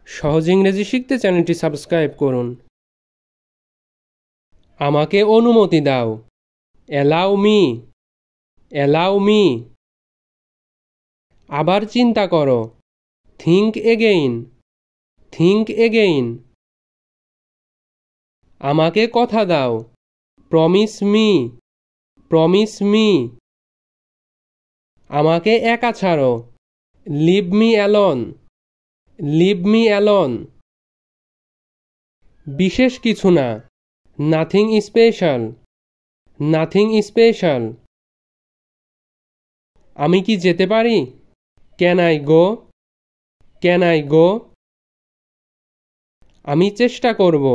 সহজ ইংরেজি শিখতে চ্যানেলটি সাবস্ক্রাইব করুন। আমাকে অনুমতি দাও। Allow me, allow me. আবার চিন্তা করো। Think again, think again. আমাকে কথা দাও। Promise me, promise me. আমাকে একা ছাড়ো। Leave me alone, leave me alone. বিশেষ কিছু না। Nothing special, nothing special. আমি কি যেতে পারি? Can I go, can I go. আমি চেষ্টা করব।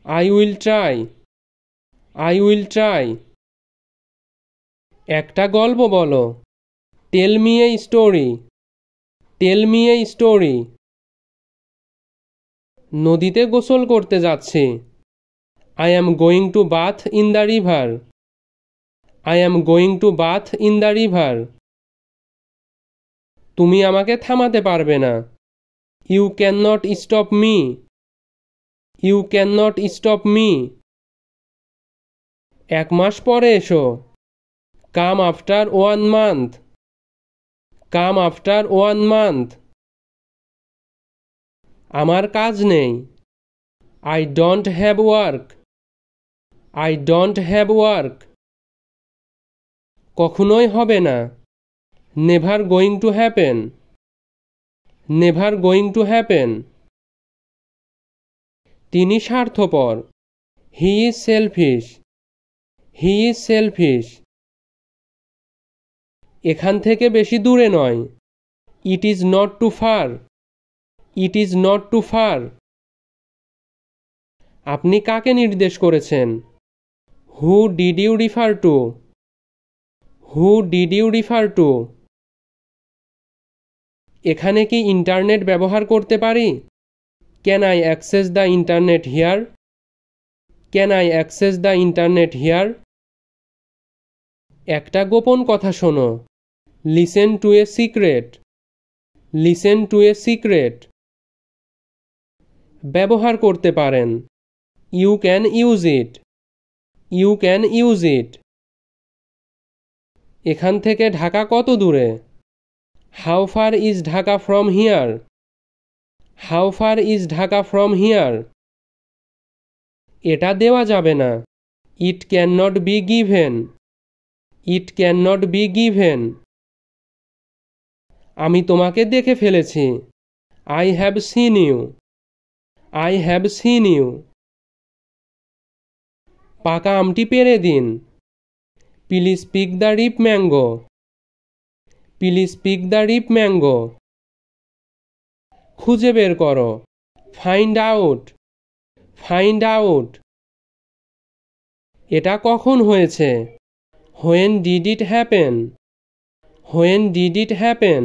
I will try, I will try. একটা গল্প বলো। Tell me a story, tell me a story. নদীতে গোসল করতে যাচ্ছি। I am going to bath in the river, I am going to bath in the river. তুমি আমাকে থামাতে পারবে না। You can not stop me, you can not stop me. 1 মাস পরে এসো। Come after 1 month, come after 1 month. আমার কাজ নেই। I don't have work, I don't have work. কখনোই হবে না। Never going to happen, never going to happen. তিনি স্বার্থপর। হি is selfish, he is selfish. এখান থেকে বেশি দূরে নয়। It is not too far, it is not too far. আপনি কাকে নির্দেশ করেছেন? Who did you refer to, who did you refer to. এখানে কি ইন্টারনেট ব্যবহার করতে পারি? Can I access the internet here, can I access the internet here. একটা গোপন কথা শোনো। Listen to a secret, listen to a secret. ব্যবহার করতে পারেন। You can use it, you can use it. এখান থেকে ঢাকা কত দূরে? How far is Dhaka from here, how far is Dhaka from here. এটা দেওয়া যাবে না। It can not be given, it can not be given. আমি তোমাকে দেখে ফেলেছি। I have seen you, I have seen you. পাকা আমটি পেড়ে দিন। Please pick the ripe mango, please pick the ripe mango. খুঁজে বের করো। Find out, find out. এটা কখন হয়েছে? When did it happen, when did it happen.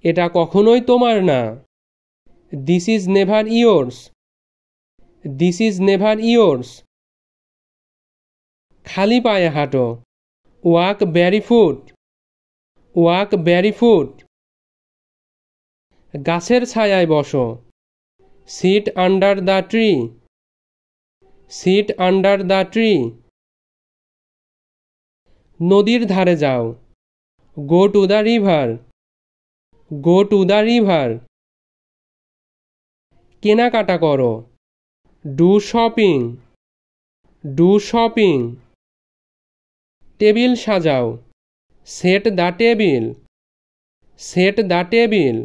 এটা কখনোই তোমার না। This is never yours, this is never yours. খালি পায়ে হাঁটো। Walk barefoot, walk barefoot. গাছের ছায়ায় বসো। Sit under the tree, sit under the tree. নদীর ধারে যাও। Go to the river, go to the river. কেনাকাটা করো। Do shopping, do shopping. Table সাজাও। Set the table, set the table.